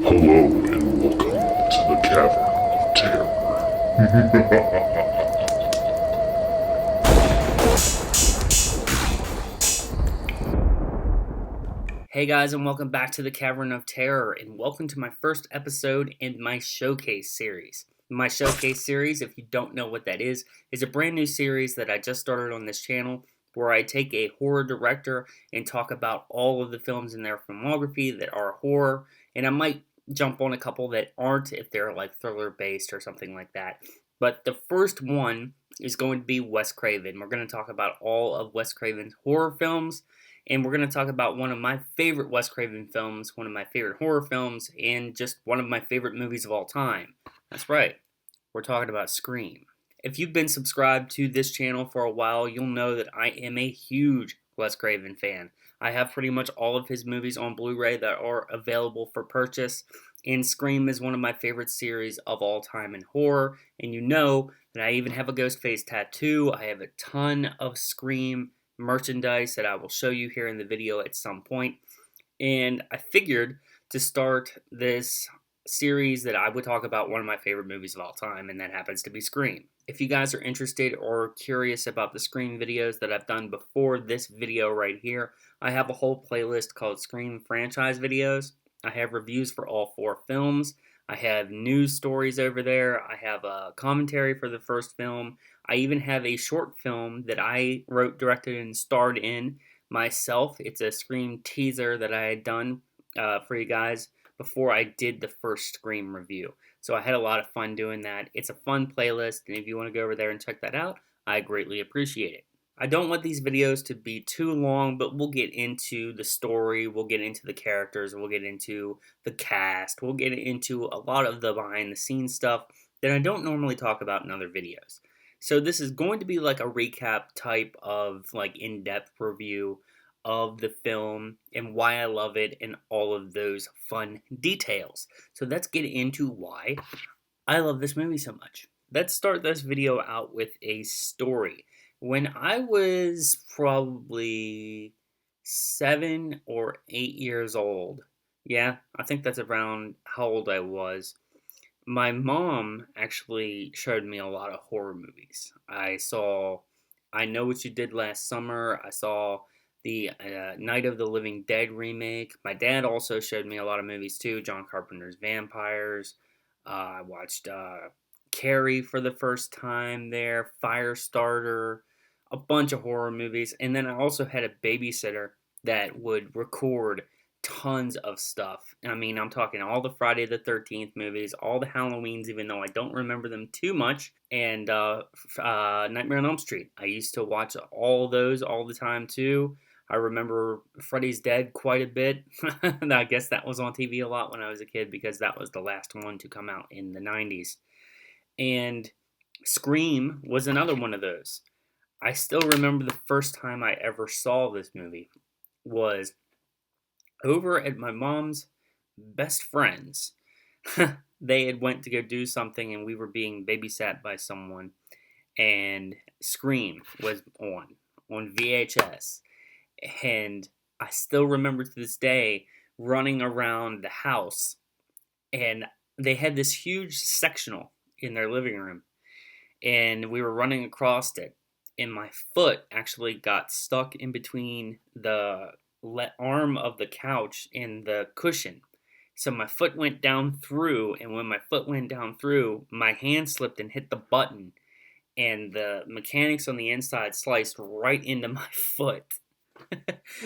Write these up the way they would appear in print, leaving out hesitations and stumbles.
Hello and welcome to the Cavern of Terror. Hey guys, and welcome back to the Cavern of Terror, and welcome to my first episode in my Showcase series. My Showcase series, if you don't know what that is a brand new series that I just started on this channel where I take a horror director and talk about all of the films in their filmography that are horror, and I might jump on a couple that aren't if they're like thriller based or something like that. But the first one is going to be Wes Craven. We're going to talk about all of Wes Craven's horror films. And we're going to talk about one of my favorite Wes Craven films, one of my favorite horror films, and just one of my favorite movies of all time. That's right, we're talking about Scream. If you've been subscribed to this channel for a while, you'll know that I am a huge Wes Craven fan. I have pretty much all of his movies on Blu-ray that are available for purchase, and Scream is one of my favorite series of all time in horror, and you know that I even have a Ghostface tattoo. I have a ton of Scream merchandise that I will show you here in the video at some point. And I figured to start this series that I would talk about one of my favorite movies of all time, and that happens to be Scream. If you guys are interested or curious about the Scream videos that I've done before this video right here, I have a whole playlist called Scream Franchise Videos. I have reviews for all 4 films. I have news stories over there. I have a commentary for the first film. I even have a short film that I wrote, directed, and starred in myself. It's a Scream teaser that I had done for you guys before I did the first Scream review. So I had a lot of fun doing that. It's a fun playlist, and if you want to go over there and check that out, I greatly appreciate it. I don't want these videos to be too long, but we'll get into the story, we'll get into the characters, we'll get into the cast, we'll get into a lot of the behind the scenes stuff that I don't normally talk about in other videos. So this is going to be like a recap type of like in-depth review of the film and why I love it and all of those fun details. So let's get into why I love this movie so much. Let's start this video out with a story. When I was probably 7 or 8 years old, yeah, I think that's around how old I was, my mom actually showed me a lot of horror movies. I saw I Know What You Did Last Summer. I saw the Night of the Living Dead remake. My dad also showed me a lot of movies too. John Carpenter's Vampires. I watched Carrie for the first time there. Firestarter. A bunch of horror movies. And then I also had a babysitter that would record tons of stuff. I mean, I'm talking all the Friday the 13th movies, all the Halloweens, even though I don't remember them too much, and Nightmare on Elm Street. I used to watch all those all the time too. I remember Freddy's Dead quite a bit. I guess that was on TV a lot when I was a kid because that was the last one to come out in the 90s. And Scream was another one of those. I still remember the first time I ever saw this movie was over at my mom's best friends. They had went to go do something and we were being babysat by someone, and Scream was on VHS. And I still remember to this day running around the house, and they had this huge sectional in their living room, and we were running across it, and my foot actually got stuck in between the arm of the couch and the cushion. So my foot went down through, and when my foot went down through, my hand slipped and hit the button, and the mechanics on the inside sliced right into my foot.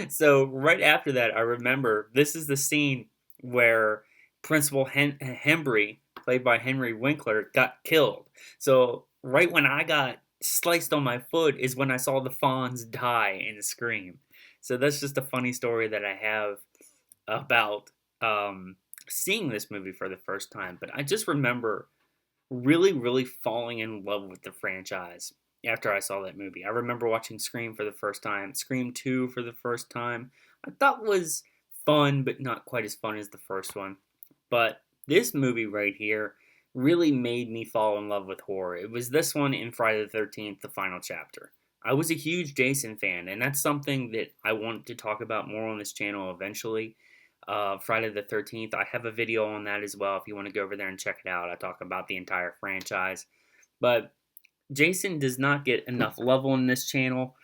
So right after that, I remember this is the scene where Principal Hembry, played by Henry Winkler, got killed. So right when I got sliced on my foot is when I saw the Fonz die in Scream. So that's just a funny story that I have about seeing this movie for the first time. But I just remember really, really falling in love with the franchise after I saw that movie. I remember watching Scream for the first time, Scream 2 for the first time. I thought was fun, but not quite as fun as the first one. But this movie right here really made me fall in love with horror. It was this one in Friday the 13th, the final chapter. I was a huge Jason fan, and that's something that I want to talk about more on this channel eventually. Friday the 13th. I have a video on that as well if you want to go over there and check it out. I talk about the entire franchise. But Jason does not get enough love on this channel.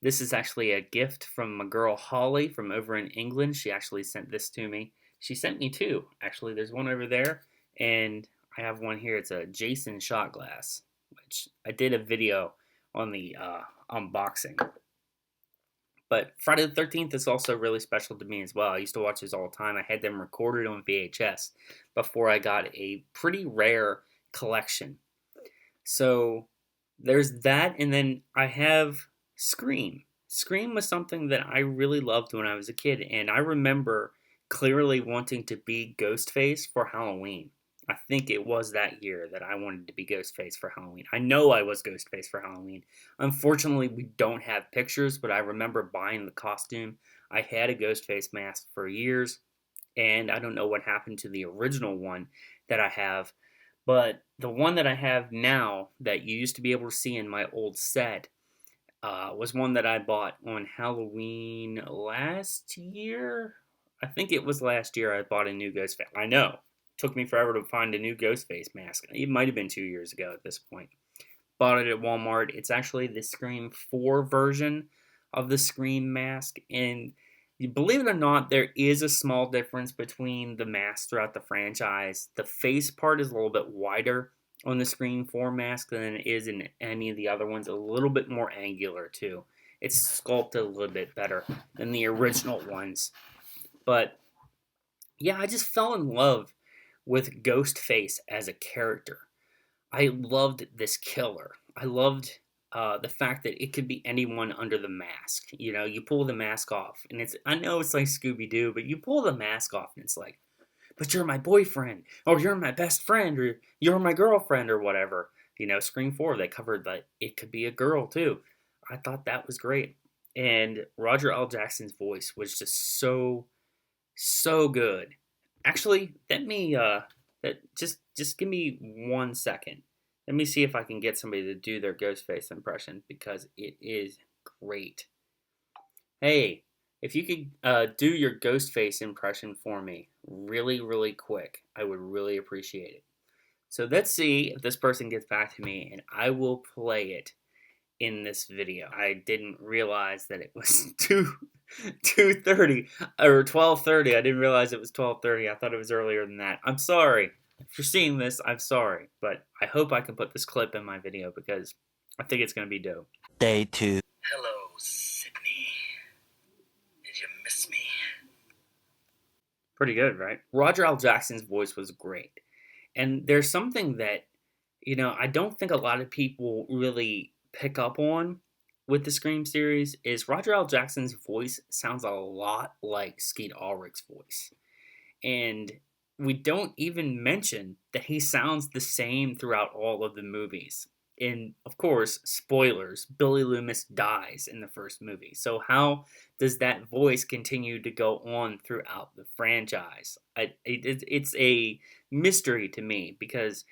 This is actually a gift from my girl Holly from over in England. She actually sent this to me. She sent me two. Actually, there's one over there, and I have one here. It's a Jason shot glass, which I did a video on the unboxing. But Friday the 13th is also really special to me as well. I used to watch these all the time. I had them recorded on VHS before I got a pretty rare collection. So there's that, and then I have Scream. Scream was something that I really loved when I was a kid, and I remember clearly wanting to be Ghostface for Halloween. I think it was that year that I wanted to be Ghostface for Halloween. I know I was Ghostface for Halloween. Unfortunately, we don't have pictures, but I remember buying the costume. I had a Ghostface mask for years, and I don't know what happened to the original one that I have, but the one that I have now that you used to be able to see in my old set was one that I bought on Halloween last year. I think it was last year I bought a new Ghostface. I know. Took me forever to find a new Ghostface mask. It might have been 2 years ago at this point. Bought it at Walmart. It's actually the Scream 4 version of the Scream mask. And believe it or not, there is a small difference between the masks throughout the franchise. The face part is a little bit wider on the Scream 4 mask than it is in any of the other ones. A little bit more angular, too. It's sculpted a little bit better than the original ones. But, yeah, I just fell in love with Ghostface as a character. I loved this killer. I loved the fact that it could be anyone under the mask. You know, you pull the mask off, and I know it's like Scooby-Doo, but you pull the mask off, and it's like, but you're my boyfriend, or you're my best friend, or you're my girlfriend, or whatever. You know, Scream 4, they covered that it could be a girl, too. I thought that was great. And Roger L. Jackson's voice was just so good. Actually, just give me 1 second. Let me see if I can get somebody to do their Ghostface impression because it is great. Hey, if you could do your Ghostface impression for me really, really quick, I would really appreciate it. So let's see if this person gets back to me, and I will play it in this video. I didn't realize that it was 2:30 or 12:30. I didn't realize it was 12:30. I thought it was earlier than that. I'm sorry. If you're seeing this, I'm sorry, but I hope I can put this clip in my video because I think it's going to be dope. Day 2. Hello, Sydney. Did you miss me? Pretty good, right? Roger L. Jackson's voice was great. And there's something that, you know, I don't think a lot of people really pick up on with the Scream series is Roger L. Jackson's voice sounds a lot like Skeet Ulrich's voice. And we don't even mention that he sounds the same throughout all of the movies. And, of course, spoilers, Billy Loomis dies in the first movie. So how does that voice continue to go on throughout the franchise? It's a mystery to me because,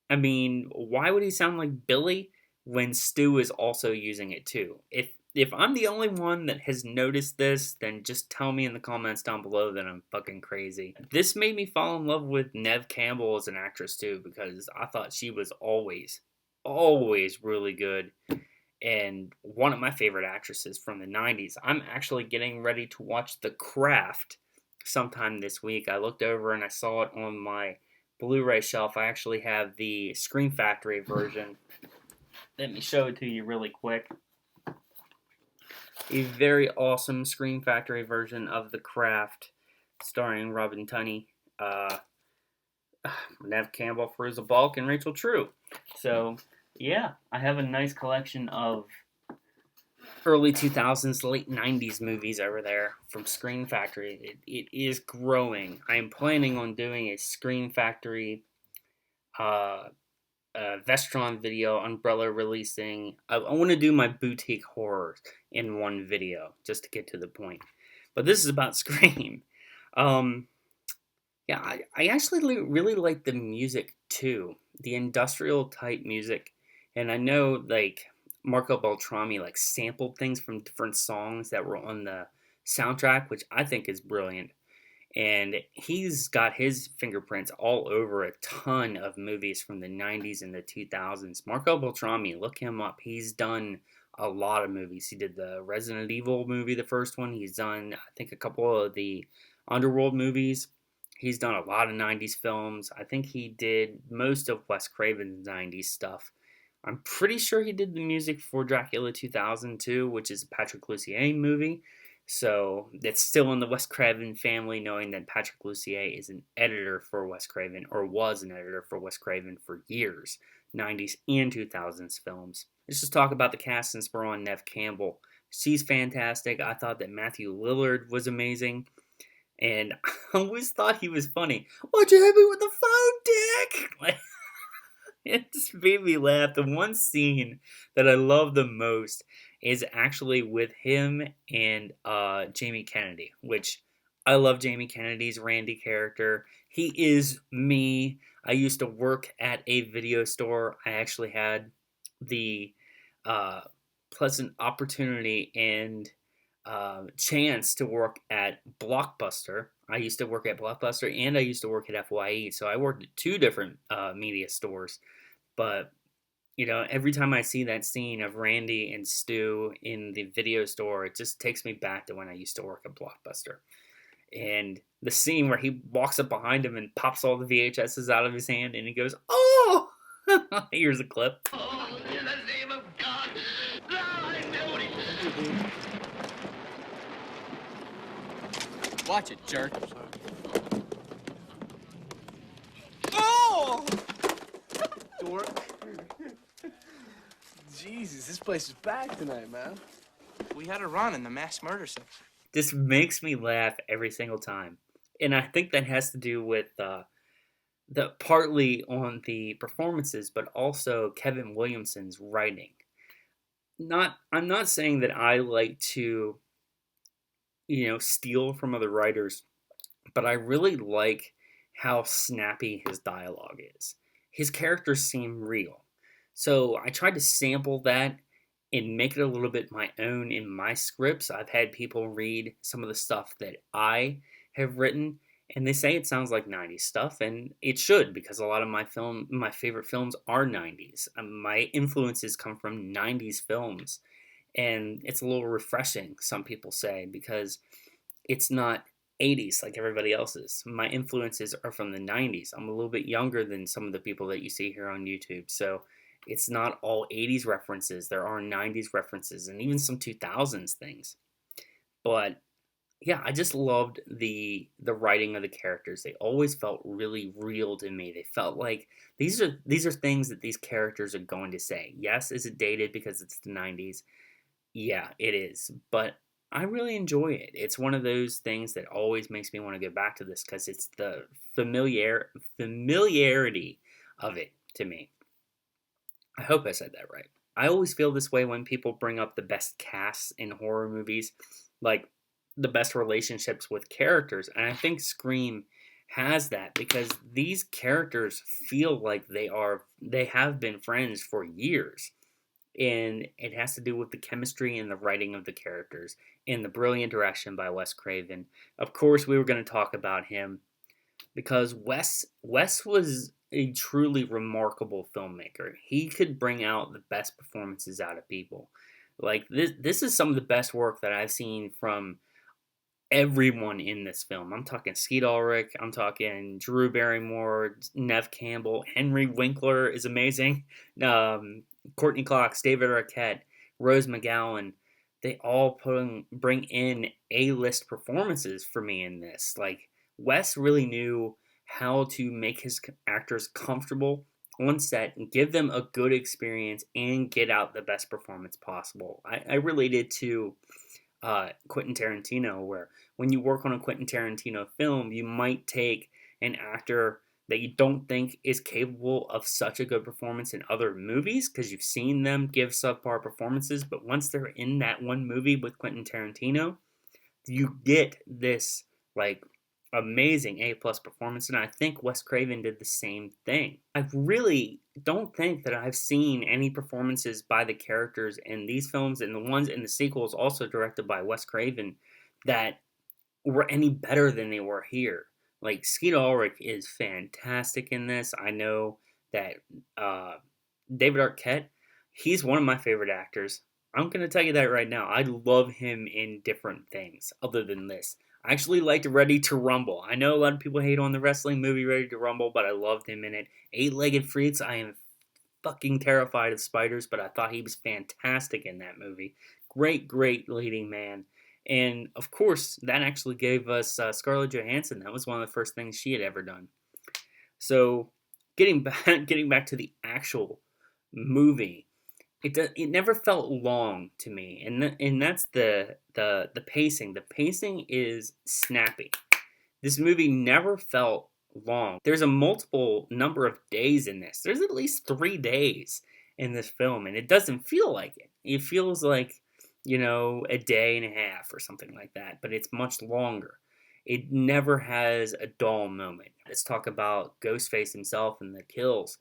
I mean, why would he sound like Billy when Stu is also using it too? If I'm the only one that has noticed this, then just tell me in the comments down below that I'm fucking crazy. This made me fall in love with Neve Campbell as an actress too, because I thought she was always really good and one of my favorite actresses from the 90s. I'm actually getting ready to watch The Craft sometime this week. I looked over and I saw it on my Blu-ray shelf. I actually have the Scream Factory version. Let me show it to you really quick. A very awesome Scream Factory version of The Craft, starring Robin Tunney, Neve Campbell, Fairuza Balk, and Rachel True. So, yeah, I have a nice collection of early 2000s, late 90s movies over there from Scream Factory. It is growing. I am planning on doing a Scream Factory Vestron video, Umbrella releasing. I want to do my boutique horrors in one video just to get to the point. But this is about Scream. Yeah, I actually really like the music too, the industrial type music. And I know like Marco Beltrami like sampled things from different songs that were on the soundtrack, which I think is brilliant. And he's got his fingerprints all over a ton of movies from the 90s and the 2000s. Marco Beltrami, look him up. He's done a lot of movies. He did the Resident Evil movie, the first one. He's done, I think, a couple of the Underworld movies. He's done a lot of 90s films. I think he did most of Wes Craven's 90s stuff. I'm pretty sure he did the music for Dracula 2002, which is a Patrick Lussier movie. So it's still in the Wes Craven family, knowing that Patrick Lussier is an editor for Wes Craven, or was an editor for Wes Craven for years, 90s and 2000s films. Let's just talk about the cast since we're on Neve Campbell. She's fantastic. I thought that Matthew Lillard was amazing. And I always thought he was funny. Why'd you hit me with the phone, Dick? Like, it just made me laugh. The one scene that I love the most is actually with him and Jamie Kennedy, which I love Jamie Kennedy's Randy character. He is me. I used to work at a video store. I actually had the pleasant opportunity and chance to work at Blockbuster. I used to work at Blockbuster and I used to work at FYE. So I worked at two different media stores. But, you know, every time I see that scene of Randy and Stu in the video store, it just takes me back to when I used to work at Blockbuster. And the scene where he walks up behind him and pops all the VHSs out of his hand and he goes, "Oh!" Here's a clip. Oh, in the name of God! I know what he did. Watch it, jerk. Oh! Dork. Jesus, this place is packed tonight, man. We had a run in the mass murder section. This makes me laugh every single time. And I think that has to do with the partly on the performances, but also Kevin Williamson's writing. I'm not saying that I like to, you know, steal from other writers, but I really like how snappy his dialogue is. His characters seem real. So I tried to sample that and make it a little bit my own in my scripts. I've had people read some of the stuff that I have written, and they say it sounds like 90s stuff, and it should, because a lot of my favorite films are 90s. My influences come from 90s films, and it's a little refreshing, some people say, because it's not 80s like everybody else's. My influences are from the 90s. I'm a little bit younger than some of the people that you see here on YouTube, so it's not all 80s references. There are 90s references and even some 2000s things. But yeah, I just loved the writing of the characters. They always felt really real to me. They felt like these are things that these characters are going to say. Yes, is it dated because it's the 90s? Yeah, it is. But I really enjoy it. It's one of those things that always makes me want to go back to this because it's the familiarity of it to me. I hope I said that right. I always feel this way when people bring up the best casts in horror movies, like the best relationships with characters. And I think Scream has that because these characters feel like they have been friends for years. And it has to do with the chemistry and the writing of the characters and the brilliant direction by Wes Craven. Of course, we were going to talk about him because Wes was a truly remarkable filmmaker. He could bring out the best performances out of people. Like this is some of the best work that I've seen from everyone in this film. I'm talking Skeet Ulrich, I'm talking Drew Barrymore, Neve Campbell, Henry Winkler is amazing. Courtney Cox, David Arquette, Rose McGowan, they all bring in A-list performances for me in this. Like, Wes really knew how to make his actors comfortable on set and give them a good experience and get out the best performance possible. I related to Quentin Tarantino, where when you work on a Quentin Tarantino film, you might take an actor that you don't think is capable of such a good performance in other movies because you've seen them give subpar performances, but once they're in that one movie with Quentin Tarantino, you get this like amazing A-plus performance, and I think Wes Craven did the same thing. I really don't think that I've seen any performances by the characters in these films and the ones in the sequels also directed by Wes Craven that were any better than they were here. Like, Skeet Ulrich is fantastic in this. I know that David Arquette, he's one of my favorite actors. I'm going to tell you that right now. I love him in different things other than this. I actually liked Ready to Rumble. I know a lot of people hate on the wrestling movie Ready to Rumble, but I loved him in it. Eight-Legged Freaks, I am fucking terrified of spiders, but I thought he was fantastic in that movie. Great, great leading man. And, of course, that actually gave us Scarlett Johansson. That was one of the first things she had ever done. So, getting back to the actual movie, it never felt long to me, and that's the pacing. The pacing is snappy. This movie never felt long. There's a multiple number of days in this. There's at least 3 days in this film, and it doesn't feel like it. It feels like, a day and a half or something like that, but it's much longer. It never has a dull moment. Let's talk about Ghostface himself and the kills.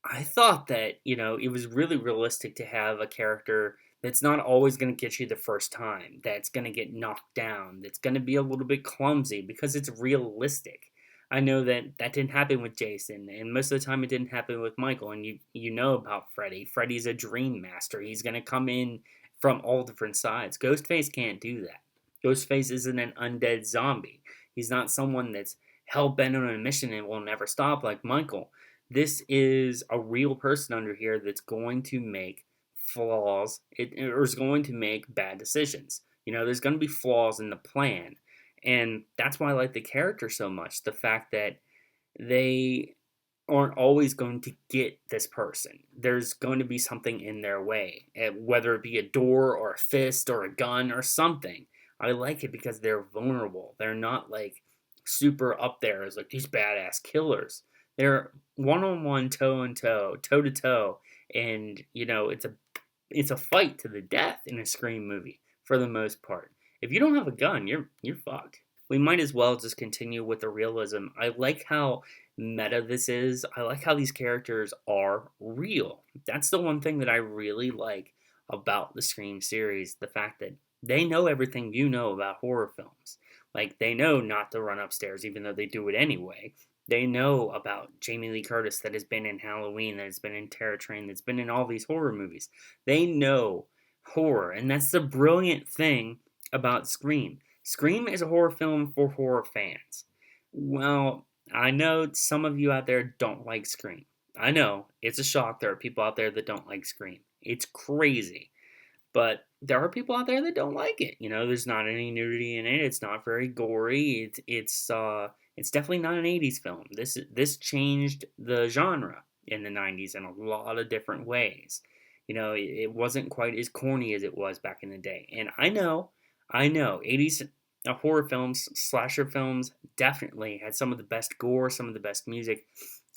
I thought that, it was really realistic to have a character that's not always going to get you the first time, that's going to get knocked down, that's going to be a little bit clumsy because it's realistic. I know that didn't happen with Jason, and most of the time it didn't happen with Michael, and you know about Freddy. Freddy's a dream master. He's going to come in from all different sides. Ghostface can't do that. Ghostface isn't an undead zombie. He's not someone that's hell-bent on a mission and will never stop like Michael. This is a real person under here that's going to make flaws, or is going to make bad decisions. There's going to be flaws in the plan. And that's why I like the character so much. The fact that they aren't always going to get this person. There's going to be something in their way, whether it be a door or a fist or a gun or something. I like it because they're vulnerable. They're not like super up there as like these badass killers. They're one-on-one, toe-to-toe, toe-to-toe, and it's a fight to the death in a Scream movie for the most part. If you don't have a gun, you're fucked. We might as well just continue with the realism. I like how meta this is. I like how these characters are real. That's the one thing that I really like about the Scream series, the fact that they know everything you know about horror films. Like, they know not to run upstairs, even though they do it anyway. They know about Jamie Lee Curtis that has been in Halloween, that has been in Terror Train, that's been in all these horror movies. They know horror, and that's the brilliant thing about Scream. Scream is a horror film for horror fans. Well, I know some of you out there don't like Scream. I know, it's a shock. There are people out there that don't like Scream. It's crazy. But there are people out there that don't like it. There's not any nudity in it. It's not very gory. It's definitely not an 80s film. This changed the genre in the 90s in a lot of different ways. It wasn't quite as corny as it was back in the day. And I know, 80s horror films, slasher films definitely had some of the best gore, some of the best music,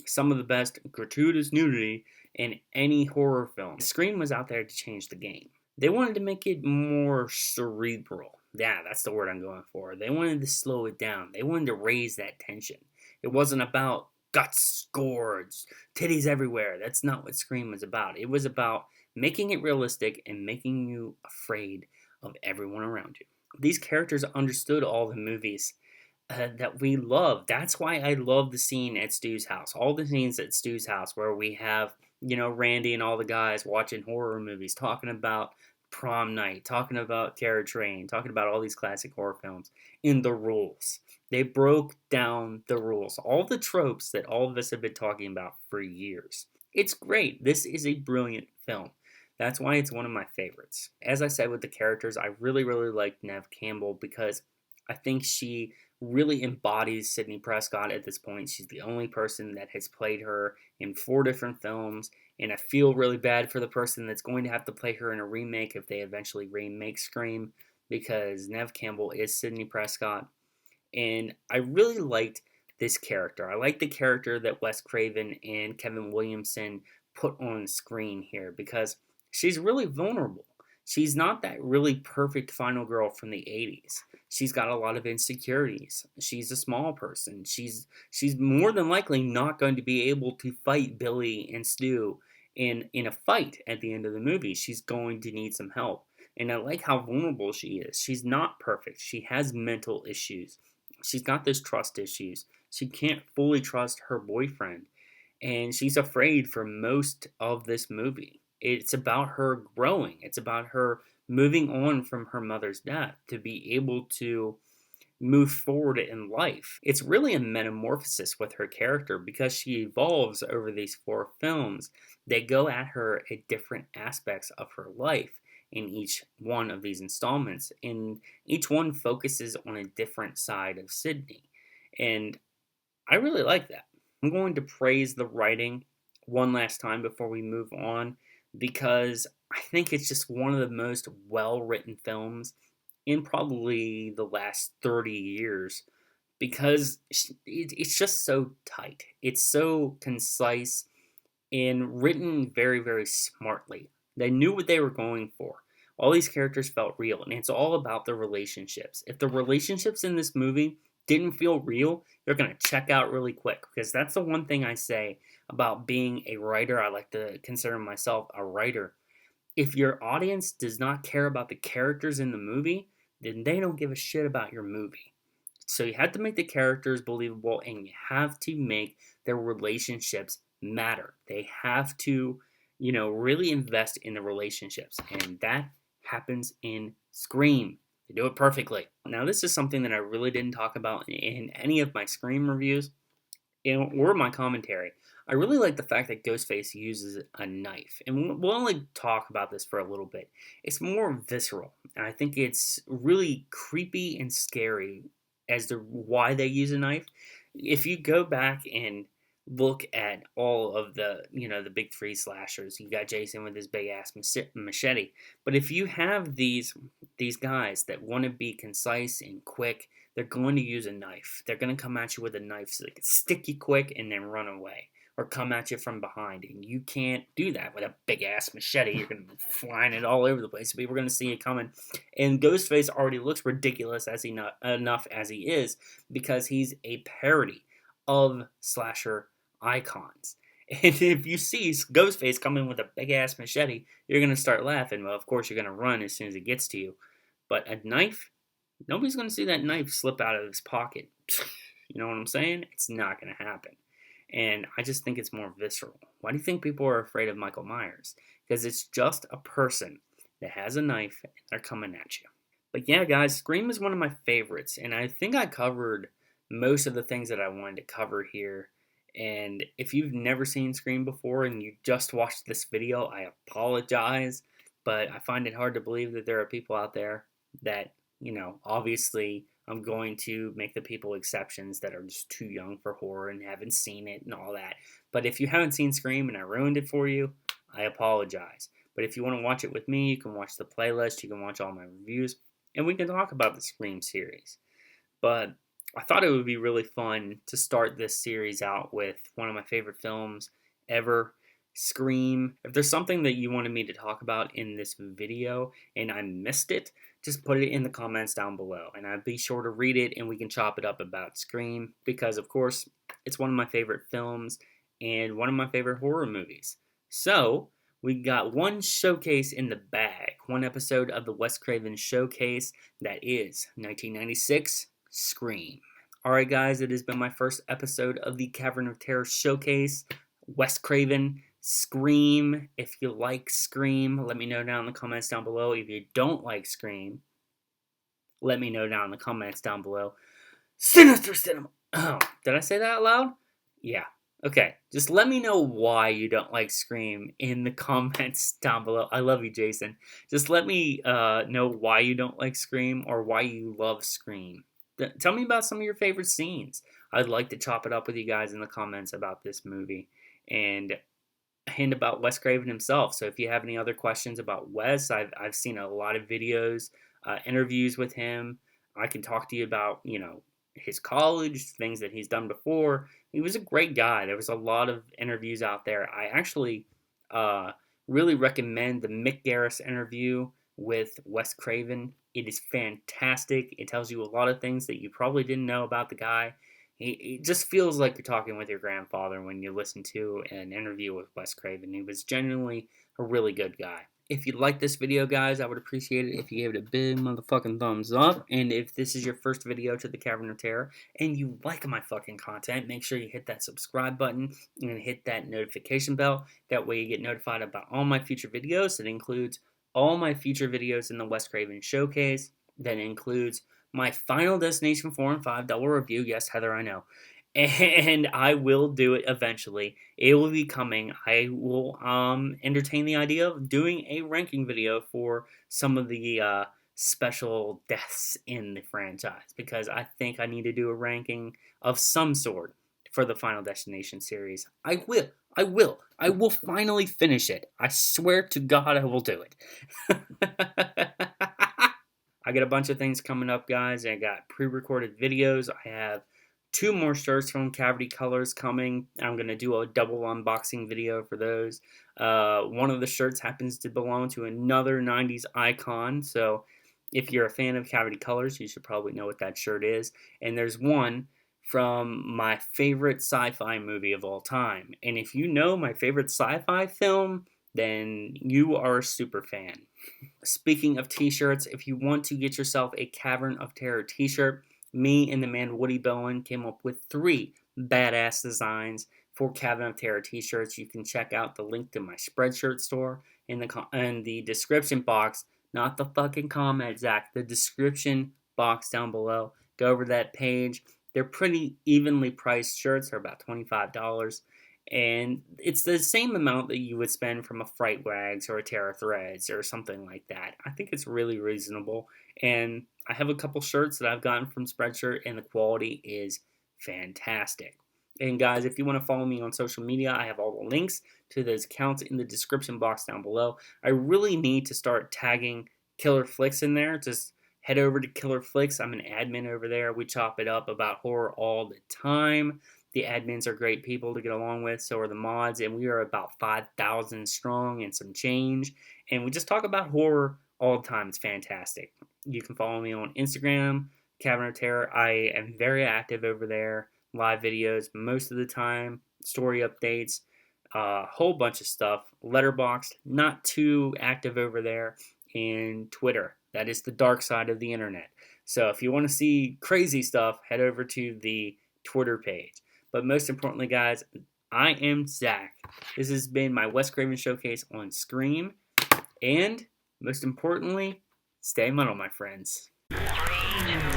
some of the best gratuitous nudity in any horror film. Scream was out there to change the game. They wanted to make it more cerebral. Yeah, that's the word I'm going for. They wanted to slow it down. They wanted to raise that tension. It wasn't about guts, gourds, titties everywhere. That's not what Scream was about. It was about making it realistic and making you afraid of everyone around you. These characters understood all the movies that we love. That's why I love the scene at Stu's house. All the scenes at Stu's house where we have, Randy and all the guys watching horror movies, talking about Prom Night, talking about Terror Train, talking about all these classic horror films, in the rules. They broke down the rules. All the tropes that all of us have been talking about for years. It's great. This is a brilliant film. That's why it's one of my favorites. As I said with the characters, I really, really like Neve Campbell because I think she really embodies Sidney Prescott at this point. She's the only person that has played her in 4 different films, and I feel really bad for the person that's going to have to play her in a remake if they eventually remake Scream, because Neve Campbell is Sidney Prescott, and I really liked this character. I like the character that Wes Craven and Kevin Williamson put on screen here, because she's really vulnerable. She's not that really perfect final girl from the 80s. She's got a lot of insecurities. She's a small person. She's more than likely not going to be able to fight Billy and Stu in a fight at the end of the movie. She's going to need some help. And I like how vulnerable she is. She's not perfect. She has mental issues. She's got those trust issues. She can't fully trust her boyfriend. And she's afraid for most of this movie. It's about her growing. It's about her moving on from her mother's death to be able to move forward in life. It's really a metamorphosis with her character because she evolves over these 4 films. They go at her at different aspects of her life in each one of these installments, and each one focuses on a different side of Sydney. And I really like that. I'm going to praise the writing one last time before we move on because I think it's just one of the most well-written films in probably the last 30 years because it's just so tight. It's so concise and written very, very smartly. They knew what they were going for. All these characters felt real, and it's all about the relationships. If the relationships in this movie didn't feel real, you're going to check out really quick because that's the one thing I say about being a writer. I like to consider myself a writer. If your audience does not care about the characters in the movie, then they don't give a shit about your movie. So you have to make the characters believable and you have to make their relationships matter. They have to, really invest in the relationships. And that happens in Scream. They do it perfectly. Now, this is something that I really didn't talk about in any of my Scream reviews or my commentary. I really like the fact that Ghostface uses a knife. And we'll only talk about this for a little bit. It's more visceral. And I think it's really creepy and scary as to why they use a knife. If you go back and look at all of the big 3 slashers, you got Jason with his big ass machete. But if you have these guys that want to be concise and quick, they're going to use a knife. They're going to come at you with a knife so they can stick you quick and then run away. Or come at you from behind. And you can't do that with a big-ass machete. You're going to be flying it all over the place. People are going to see it coming. And Ghostface already looks ridiculous enough as he is because he's a parody of slasher icons. And if you see Ghostface coming with a big-ass machete, you're going to start laughing. Well, of course, you're going to run as soon as it gets to you. But a knife, nobody's going to see that knife slip out of his pocket. You know what I'm saying? It's not going to happen. And I just think it's more visceral. Why do you think people are afraid of Michael Myers? Because it's just a person that has a knife and they're coming at you. But yeah, guys, Scream is one of my favorites. And I think I covered most of the things that I wanted to cover here. And if you've never seen Scream before and you just watched this video, I apologize. But I find it hard to believe that there are people out there that, obviously I'm going to make the people exceptions that are just too young for horror and haven't seen it and all that. But if you haven't seen Scream and I ruined it for you, I apologize. But if you want to watch it with me, you can watch the playlist, you can watch all my reviews, and we can talk about the Scream series. But I thought it would be really fun to start this series out with one of my favorite films ever, Scream. If there's something that you wanted me to talk about in this video and I missed it, just put it in the comments down below and I'll be sure to read it and we can chop it up about Scream because, of course, it's one of my favorite films and one of my favorite horror movies. So, we got one showcase in the bag, one episode of the Wes Craven Showcase that is 1996 Scream. Alright guys, it has been my first episode of the Cavern of Terror Showcase, Wes Craven Scream. If you like Scream, let me know down in the comments down below. If you don't like Scream, let me know down in the comments down below. Sinister Cinema. Oh, did I say that out loud? Yeah. Okay. Just let me know why you don't like Scream in the comments down below. I love you, Jason. Just let me know why you don't like Scream or why you love Scream. Tell me about some of your favorite scenes. I'd like to chop it up with you guys in the comments about this movie. And hint about Wes Craven himself. So if you have any other questions about Wes, I've seen a lot of videos, interviews with him. I can talk to you about, his college, things that he's done before. He was a great guy. There was a lot of interviews out there. I actually really recommend the Mick Garris interview with Wes Craven. It is fantastic. It tells you a lot of things that you probably didn't know about the guy. It just feels like you're talking with your grandfather when you listen to an interview with Wes Craven. He was genuinely a really good guy. If you like this video, guys, I would appreciate it if you gave it a big motherfucking thumbs up. And if this is your first video to the Cavern of Terror and you like my fucking content, make sure you hit that subscribe button and hit that notification bell. That way you get notified about all my future videos. That includes all my future videos in the Wes Craven Showcase. That includes my Final Destination 4 and 5 double review. Yes, Heather, I know. And I will do it eventually. It will be coming. I will entertain the idea of doing a ranking video for some of the special deaths in the franchise, because I think I need to do a ranking of some sort for the Final Destination series. I will finally finish it. I swear to God I will do it. I got a bunch of things coming up, guys. I got pre-recorded videos. I have 2 more shirts from Cavity Colors coming. I'm going to do a double unboxing video for those. One of the shirts happens to belong to another 90s icon, so if you're a fan of Cavity Colors, you should probably know what that shirt is. And there's one from my favorite sci-fi movie of all time. And if you know my favorite sci-fi film, then you are a super fan. Speaking of t-shirts, if you want to get yourself a Cavern of Terror t-shirt, me and the man Woody Bowen came up with 3 badass designs for Cavern of Terror t-shirts. You can check out the link to my Spreadsheet store in the description box. Not the fucking comment, Zach. The description box down below. Go over that page. They're pretty evenly priced shirts. They're about $25. And it's the same amount that you would spend from a Fright Wags or a Terror Threads or something like that. I think it's really reasonable. And I have a couple shirts that I've gotten from Spreadshirt, and the quality is fantastic. And guys, if you want to follow me on social media, I have all the links to those accounts in the description box down below. I really need to start tagging Killer Flicks in there. Just head over to Killer Flicks. I'm an admin over there. We chop it up about horror all the time. The admins are great people to get along with, so are the mods, and we are about 5,000 strong and some change. And we just talk about horror all the time. It's fantastic. You can follow me on Instagram, Cavern of Terror. I am very active over there. Live videos most of the time, story updates, a whole bunch of stuff. LetterBoxd, not too active over there. And Twitter, that is the dark side of the internet. So if you want to see crazy stuff, head over to the Twitter page. But most importantly, guys, I am Zach. This has been my Wes Craven Showcase on Scream. And most importantly, stay metal, my friends. 3, 2,